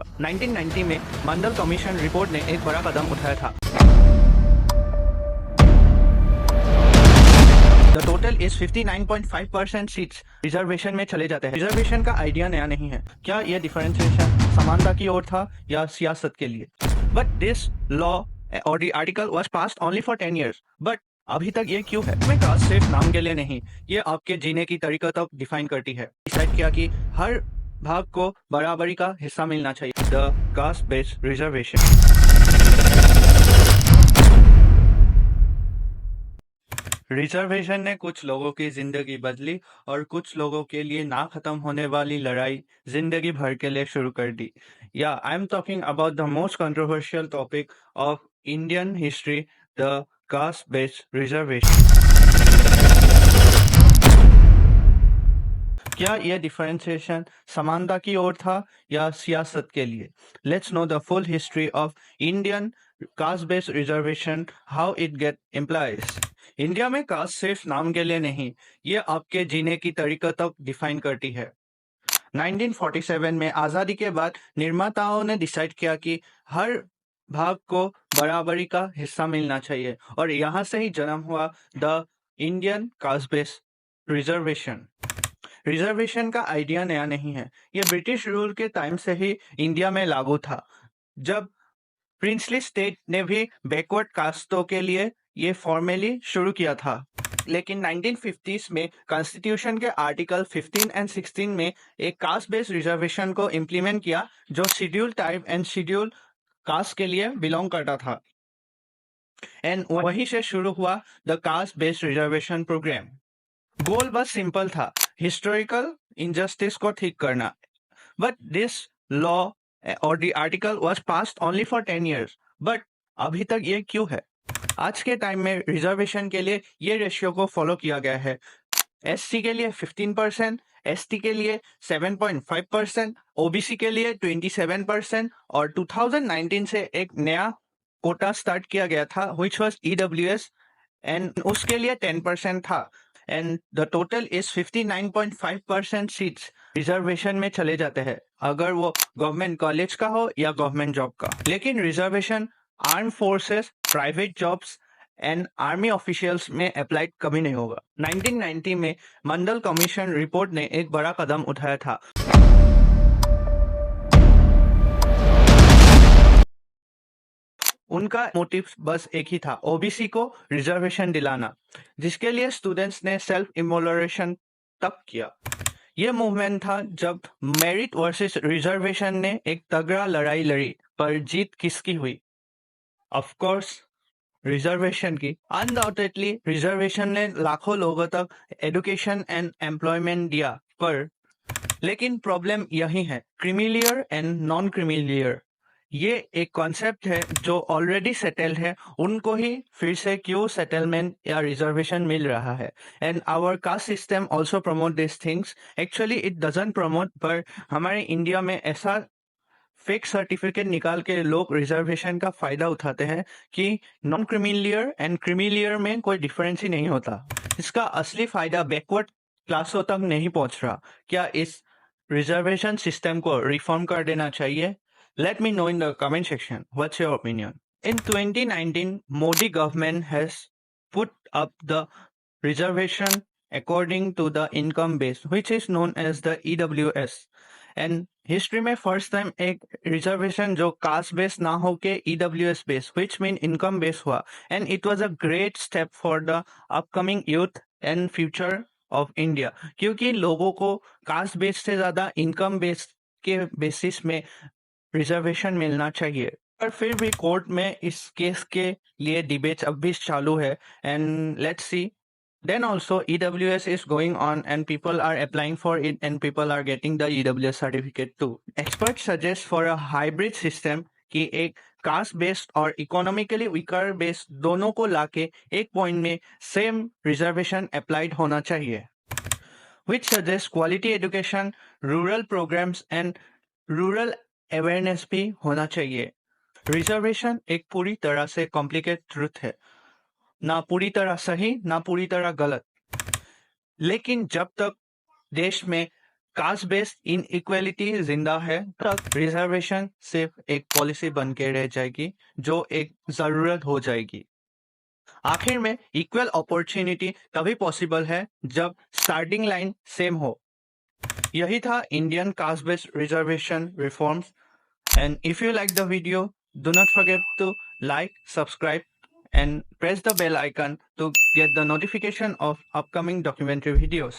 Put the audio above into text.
1990 में मंडल commission report ने एक बड़ा कदम उठाया था। The total is 59.5% seats reservation में चले जाते हैं। रिजर्वेशन का आइडिया नया नहीं है। क्या यह डिफरेंशिएशन समानता की ओर था या सियासत के लिए? बट दिस लॉ और the article was passed only for 10 years। But अभी तक ये क्यों है? मैं कास्ट सिर्फ नाम के लिए नहीं, ये आपके जीने की तरीका तक डिफाइन करती है। डिसाइड किया कि हर भाग को बराबरी का हिस्सा मिलना चाहिए। The caste based reservation. Reservation ने कुछ लोगों की जिंदगी बदली और कुछ लोगों के लिए ना खत्म होने वाली लड़ाई जिंदगी भर के लिए शुरू कर दी। या I am talking about the most controversial topic of Indian history, the caste based reservation. क्या यह डिफरेंशिएशन समानता की ओर था या सियासत के लिए? Let's know the full history of Indian cast based reservation, how it get employees. India में कास्ट सिर्फ नाम के लिए नहीं, ये आपके जीने की तरीका तक डिफाइन करती है। 1947 में आज़ादी के बाद निर्माताओं ने डिसाइड किया कि हर भाग को बराबरी का हिस्सा मिलना चाहिए और यहाँ से ही जन्म हुआ the Indian cast based reservation. Reservation का आइडिया नया नहीं है, ये ब्रिटिश रूल के टाइम से ही इंडिया में लागू था, जब प्रिंसली स्टेट ने भी बैकवर्ड कास्टों के लिए ये फॉर्मली शुरू किया था। लेकिन 1950s में कॉन्स्टिट्यूशन के आर्टिकल 15 एंड 16 में एक कास्ट बेस्ड रिजर्वेशन को इम्प्लीमेंट किया जो schedule type and schedule caste के लिए बिलोंग करता था। एंड वहीं से शुरू हुआ the caste based reservation program. Goal बस सिंपल था, हिस्टोरिकल इनजस्टिस को ठीक करना। बट दिस लॉ और the article was passed only for 10 years। But अभी तक ये क्यों है? आज के टाइम में रिजर्वेशन के लिए ये रेशियो को फॉलो किया गया है। एससी के लिए 15%, एसटी के लिए 7.5%, ओबीसी के लिए 27% और 2019 से एक नया कोटा स्टार्ट किया गया था व्हिच वाज ईडब्ल्यूएस एंड उसके लिए 10% था। And the total is 59.5% seats reservation में चले जाते हैं, अगर वो गवर्नमेंट कॉलेज का हो या गवर्नमेंट जॉब का। लेकिन reservation arm forces, private jobs and army officials में अप्लाइड कभी नहीं होगा। 1990 में मंडल कमीशन रिपोर्ट ने एक बड़ा कदम उठाया था। उनका मोटिव बस एक ही था, ओबीसी को रिजर्वेशन दिलाना, जिसके लिए स्टूडेंट्स ने सेल्फ इमोलरेशन तक किया। ये मूवमेंट था जब मेरिट वर्सेस रिजर्वेशन ने एक तगड़ा लड़ाई लड़ी, पर जीत किसकी हुई? ऑफ कोर्स रिजर्वेशन की। अनडाउटेडली रिजर्वेशन ने लाखों लोगों तक एजुकेशन एंड एम्प्लॉयमेंट दिया, पर लेकिन प्रॉब्लम यही है, क्रीमी एंड नॉन क्रीमी। ये एक कॉन्सेप्ट है जो ऑलरेडी सेटल्ड है, उनको ही फिर से क्यों सेटलमेंट या रिजर्वेशन मिल रहा है। And our caste system also promote this things. Actually it doesn't promote, पर हमारे इंडिया में ऐसा फेक सर्टिफिकेट निकाल के लोग रिजर्वेशन का फायदा उठाते हैं कि नॉन क्रीमिलियर एंड क्रीमिलियर में कोई डिफरेंस ही नहीं होता। इसका असली फायदा बैकवर्ड क्लासों तक नहीं पहुंच रहा। क्या इस रिजर्वेशन सिस्टम को रिफॉर्म कर देना चाहिए? Let me know in the comment section. What's your opinion? In 2019, Modi government has put up the reservation according to the income base, which is known as the EWS. And history में first time एक reservation जो caste base ना हो के EWS base which mean income base हुआ, and it was a great step for the upcoming youth and future of India, क्योंकि लोगों को कास्ट बेस से ज्यादा इनकम बेस के बेसिस में रिजर्वेशन मिलना चाहिए। पर फिर भी कोर्ट में इस केस के लिए डिबेट अब भी चालू है, and let's see. Then also EWS is going on and people are applying for it and people are getting the EWS certificate too. Experts suggest for a hybrid system कि एक caste based और economically weaker based दोनों को लाके एक point में same reservation applied होना चाहिए, which suggests quality education, rural programmes and rural awareness भी होना चाहिए। रिजर्वेशन एक पूरी तरह से कॉम्प्लिकेटेड ट्रुथ है, ना पूरी तरह सही ना पूरी तरह गलत, लेकिन जब तक देश में कास्ट बेस्ड इनइक्वालिटी जिंदा है तक रिजर्वेशन सिर्फ एक पॉलिसी बन के रह जाएगी जो एक जरूरत हो जाएगी। आखिर में इक्वल अपॉर्चुनिटी तभी पॉसिबल है जब स्टार्टिंग लाइन सेम हो। यही था Indian cast based reservation reforms. And if you like the video, do not forget to like, subscribe, and press the bell icon to get the notification of upcoming documentary videos.